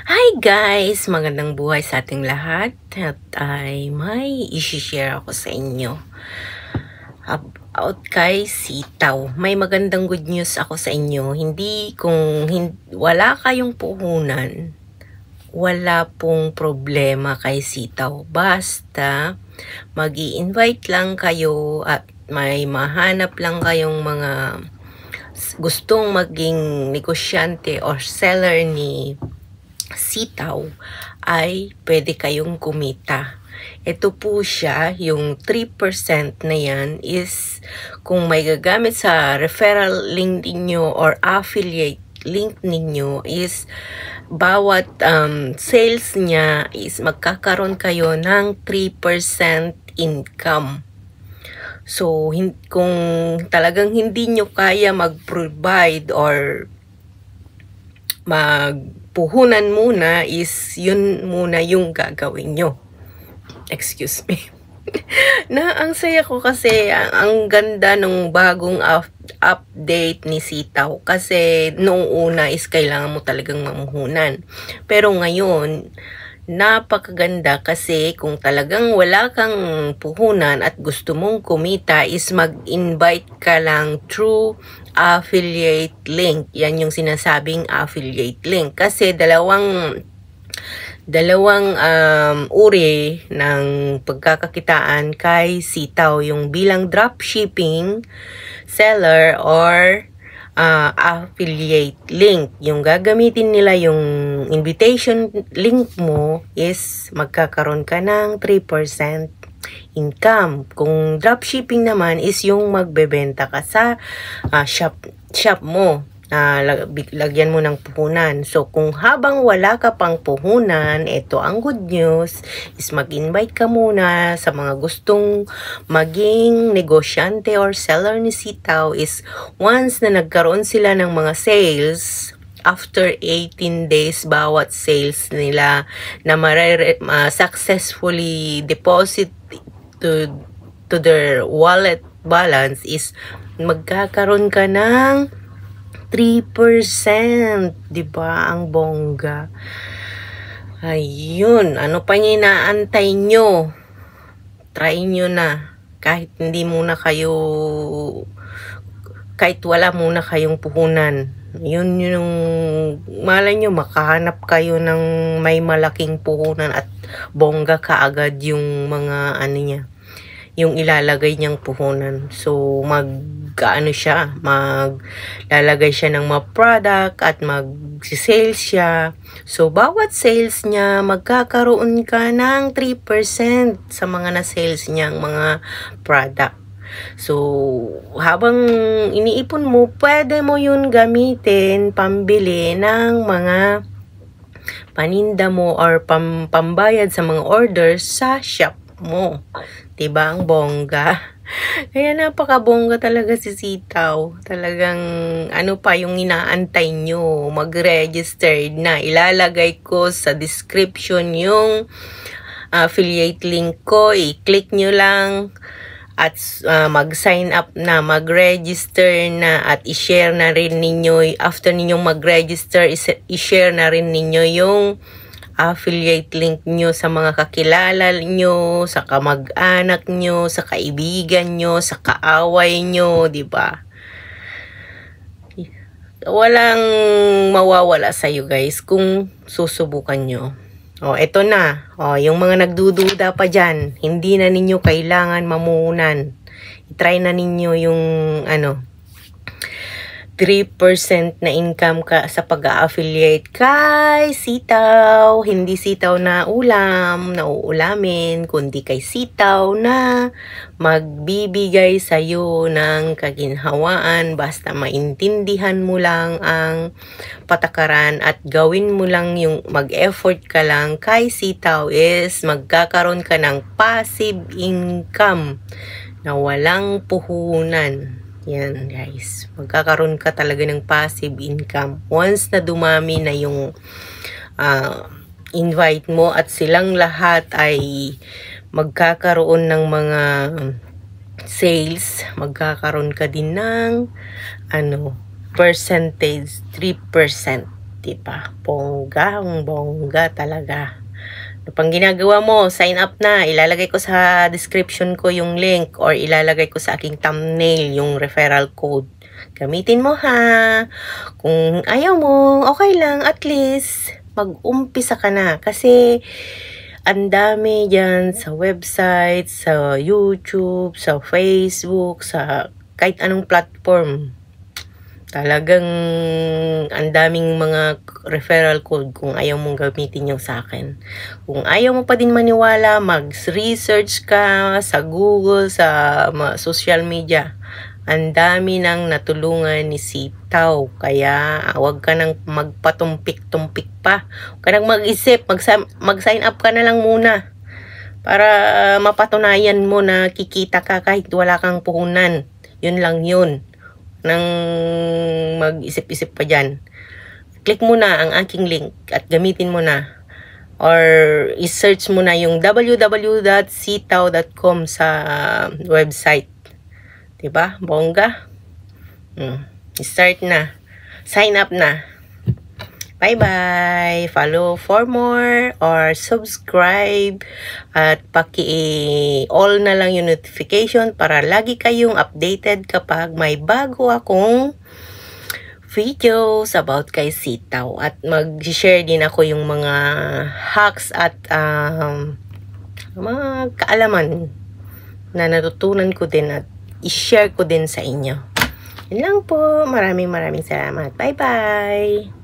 Hi guys! Magandang buhay sa ating lahat at ay may isi-share ako sa inyo about kay sitaw. May magandang good news ako sa inyo. Wala kayong puhunan, wala pong problema kay sitaw. Basta mag-i-invite lang kayo at may mahanap lang kayong mga gustong maging negosyante or seller ni sitaw, ay pwede kayong kumita. Ito po siya, yung 3% na yan is kung may gagamit sa referral link ninyo or affiliate link ninyo is bawat sales niya is magkakaroon kayo ng 3% income. So, kung talagang hindi nyo kaya mag-provide or magpuhunan muna, is yun muna yung gagawin nyo. Excuse me. Ang saya ko kasi ang ganda nung bagong update ni sitaw. Kasi noong una is kailangan mo talagang mamuhunan. Pero ngayon, napakaganda kasi kung talagang wala kang puhunan at gusto mong kumita is mag-invite ka lang through affiliate link. Yan yung sinasabing affiliate link. Kasi dalawang uri ng pagkakakitaan kay sitaw, yung bilang dropshipping seller or affiliate link. Yung gagamitin nila yung invitation link mo is magkakaroon ka ng 3% income. Kung dropshipping naman is yung magbebenta ka sa shop mo. Lagyan mo ng puhunan. So, kung habang wala ka pang puhunan, ito ang good news, is mag-invite ka muna sa mga gustong maging negosyante or seller ni sitaw. Is once na nagkaroon sila ng mga sales, after 18 days bawat sales nila na successfully deposit to their wallet balance is magkakaroon ka ng 3%, 'di ba? Ang bongga. Ayun, ano pa niyo inaantay nyo? Try nyo na. Kahit wala muna kayong puhunan. Yun yung malay nyo, makahanap kayo ng may malaking puhunan at bongga kaagad yung mga niya, yung ilalagay niyang puhunan. So, maglalagay siya ng mga product at mag-sales siya. So, bawat sales niya, magkakaroon ka ng 3% sa mga na-sales niyang mga product. So, habang iniipon mo, pwede mo yun gamitin pambili ng mga paninda mo or pambayad sa mga orders sa shop mo. Diba ang bongga? Kaya napakabongga talaga si sitaw. Talagang yung inaantay nyo, mag-register na. Ilalagay ko sa description yung affiliate link ko. I-click nyo lang at mag-sign up na, mag-register na at i-share na rin ninyo. After ninyong mag-register, i-share na rin ninyo yung affiliate link nyo sa mga kakilala nyo, sa kamag-anak nyo, sa kaibigan nyo, sa kaaway nyo, di ba? Walang mawawala sa iyo guys kung susubukan nyo. Eto na. Yung mga nagdududa pa dyan, hindi na ninyo kailangan mamuhunan. I-try na ninyo yung 3% na income ka sa pag-affiliate kay sitaw. Hindi sitaw na uulamin, kundi kay sitaw na magbibigay sa'yo ng kaginhawaan. Basta maintindihan mo lang ang patakaran at gawin mo lang yung mag-effort ka lang kay sitaw, is magkakaroon ka ng passive income na walang puhunan. Yan guys, magkakaroon ka talaga ng passive income once na dumami na yung invite mo at silang lahat ay magkakaroon ng mga sales. Magkakaroon ka din ng percentage 3%. Diba? Bongga talaga. Ano pang ginagawa mo? Sign up na. Ilalagay ko sa description ko yung link or ilalagay ko sa aking thumbnail yung referral code. Gamitin mo ha. Kung ayaw mo, okay lang. At least, mag-umpisa ka na. Kasi, ang dami dyan sa website, sa YouTube, sa Facebook, sa kahit anong platform. Talagang ang daming mga referral code kung ayaw mong gamitin yung sa akin. Kung ayaw mo pa din maniwala, mag-research ka sa Google, sa social media. Ang dami nang natulungan ni Sitaw. Kaya huwag ka nang magpatumpik-tumpik pa. Huwag ka nang mag-isip, mag-sign up ka na lang muna. Para mapatunayan mo na kikita ka kahit wala kang puhunan. Yun lang yun. Nang mag-isip-isip pa dyan. Click mo na ang aking link at gamitin mo na. Or i-search mo na yung www.sitaw.com sa website. Diba? Bongga? Start na. Sign up na. Bye-bye! Follow for more or subscribe at paki-all na lang yung notification para lagi kayong updated kapag may bago akong videos about kay Sitaw. At mag-share din ako yung mga hacks at mga kaalaman na natutunan ko din at i-share ko din sa inyo. Yun lang po. Maraming salamat. Bye-bye!